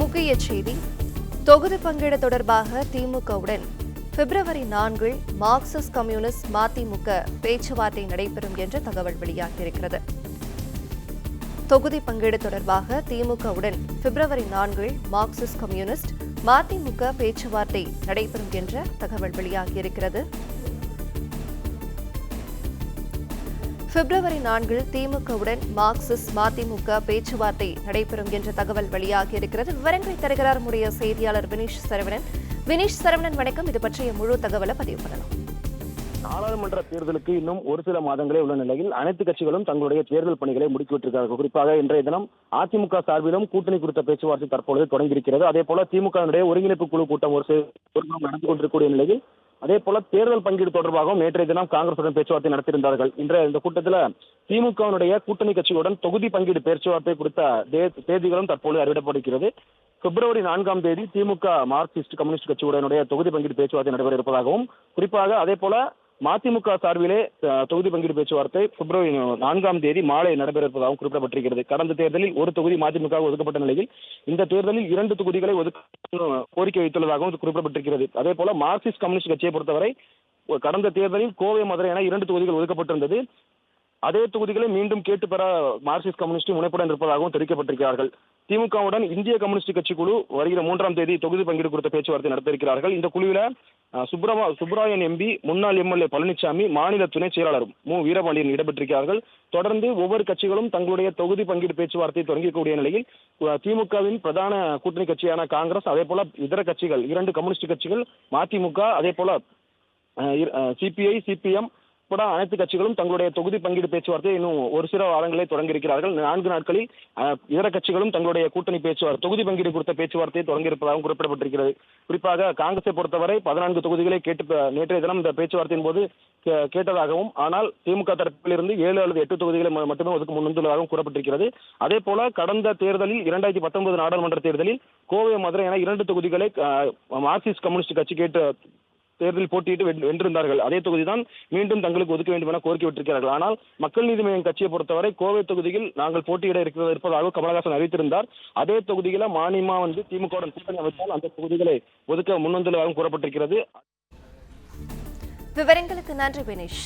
முக்கிய செய்தி. தொகுதி பங்கீடு தொடர்பாக திமுகவுடன் பிப்ரவரி 4 மார்க்சிஸ்ட் கம்யூனிஸ்ட் மதிமுக பேச்சுவார்த்தை நடைபெறும் என்ற தகவல் வெளியாகியிருக்கிறது. தொகுதி பங்கீடு தொடர்பாக திமுகவுடன் பிப்ரவரி 4 மார்க்சிஸ்ட் கம்யூனிஸ்ட் மதிமுக பேச்சுவார்த்தை நடைபெறும் என்ற தகவல் வெளியாகியிருக்கிறது. பிப்ரவரி 4 திமுகவுடன் மார்க்சிஸ்ட் மதிமுக பேச்சுவார்த்தை நடைபெறும் என்ற தகவல் வெளியாகியிருக்கிறது. விவரங்களை தருகிறார் நம்முடைய செய்தியாளர் வினீஷ் சரவணன். வினீஷ் சரவணன், வணக்கம். இது பற்றிய முழு தகவலை பதிவு பண்ணலாம். நாடாளுமன்ற தேர்தலுக்கு இன்னும் ஒரு சில மாதங்களே உள்ள நிலையில் அனைத்து கட்சிகளும் தங்களுடைய தேர்தல் பணிகளை முடுக்கிவிட்டிருக்கிறார்கள். குறிப்பாக இன்றைய தினம் அதிமுக சார்பிலும் கூட்டணி குறித்த பேச்சுவார்த்தை தற்பொழுது தொடங்கியிருக்கிறது. அதே போல திமுக ஒருங்கிணைப்பு குழு கூட்டம் ஒரு நடந்து கொண்டிருக்கக்கூடிய நிலையில் அதே போல தேர்தல் பங்கீடு தொடர்பாகவும் நேற்றைய தினம் காங்கிரசுடன் பேச்சுவார்த்தை நடத்தியிருந்தார்கள். இன்றைய இந்த கூட்டத்தில் திமுகவினுடைய கூட்டணி கட்சிகளுடன் தொகுதி பங்கீடு பேச்சுவார்த்தை குறித்த தேதிகளும் தற்போது அறிவிடப்படுகிறது. பிப்ரவரி 4 திமுக மார்க்சிஸ்ட் கம்யூனிஸ்ட் கட்சியுடனுடைய தொகுதி பங்கீடு பேச்சுவார்த்தை நடைபெற இருப்பதாகவும், குறிப்பாக அதே போல மதிமுக சார்பிலே தொகுதி பங்கீடு பேச்சுவார்த்தை பிப்ரவரி 4 மாலை நடைபெற இருப்பதாகவும் குறிப்பிடப்பட்டிருக்கிறது. கடந்த தேர்தலில் ஒரு தொகுதி மதிமுக ஒதுக்கப்பட்ட நிலையில் இந்த தேர்தலில் 2 தொகுதிகளை கோரிக்கை வைத்துள்ளதாகவும் குறிப்பிடப்பட்டிருக்கிறது. அதே போல மார்க்சிஸ்ட் கம்யூனிஸ்ட் கட்சியை பொறுத்தவரை கடந்த தேர்தலில் கோவை, மதுரை என 2 தொகுதிகள் ஒதுக்கப்பட்டிருந்தது. அதே தொகுதிகளை மீண்டும் கேட்டு பெற மார்க்சிஸ்ட் கம்யூனிஸ்ட் முனைப்புடன் இருப்பதாகவும் தெரிவிக்கப்பட்டிருக்கிறார்கள். திமுகவுடன் இந்திய கம்யூனிஸ்ட் கட்சி குழு வருகிற 3 தொகுதி பங்கீடு குறித்த பேச்சுவார்த்தை நடத்தியிருக்கிறார்கள். இந்த குழுவில் சுப்ராயன் எம்பி, முன்னாள் எம்எல்ஏ பழனிசாமி, மாநில துணை செயலாளர் மு வீரபாண்டியன் இடம்பெற்றிருக்கிறார்கள். தொடர்ந்து ஒவ்வொரு கட்சிகளும் தங்களுடைய தொகுதி பங்கீடு பேச்சுவார்த்தை தொடங்கக்கூடிய நிலையில் திமுகவின் பிரதான கூட்டணி கட்சியான காங்கிரஸ், அதே போல இதர கட்சிகள் 2 கம்யூனிஸ்ட் கட்சிகள், மதிமுக, அதே போல சிபிஐ, சிபிஎம் கூட அனைத்து கட்சிகளும் தங்களுடைய தொகுதி பங்கீடு பேச்சுவார்த்தை இன்னும் ஒரு சில வாரங்களே தொடங்கியிருக்கிறார்கள். 4 நாட்களில் இதர கட்சிகளும் தங்களுடைய கூட்டணி தொகுதி பங்கீடு குறித்த பேச்சுவார்த்தையை தொடங்கியிருப்பதாகவும் குறிப்பிடப்பட்டிருக்கிறது. குறிப்பாக காங்கிரஸை பொறுத்தவரை 14 தொகுதிகளை நேற்றைய தினம் இந்த பேச்சுவார்த்தையின் போது கேட்டதாகவும், ஆனால் திமுக தரப்பிலிருந்து 7 அல்லது 8 தொகுதிகளை மட்டுமே ஒதுக்க முன்வந்துள்ளதாகவும் கூறப்பட்டிருக்கிறது. அதே போல கடந்த தேர்தலில் 2019 நாடாளுமன்ற தேர்தலில் கோவை, மதுரை என 2 தொகுதிகளை மார்க்சிஸ்ட் கம்யூனிஸ்ட் கட்சி தேர்தலில் போட்டியிட்டு வென்றிருந்தார்கள். அதே தொகுதிதான் மீண்டும் தங்களுக்கு ஒதுக்க வேண்டும் என கோரிக்கை விட்டிருக்கிறார்கள். ஆனால் மக்கள் நீதி மய்யம் கட்சியை பொறுத்தவரை கோவை தொகுதியில் நாங்கள் போட்டியிட இருப்பதாக கமலஹாசன் அறிவித்திருந்தார். அதே தொகுதியில மாநிமா திமுகவுடன் கூட்டணி அமைத்தால் அந்த தொகுதிகளை ஒதுக்க முன்வந்துள்ளதாகவும் கூறப்பட்டிருக்கிறது. விவரங்களுக்கு நன்றி வினீஷ்.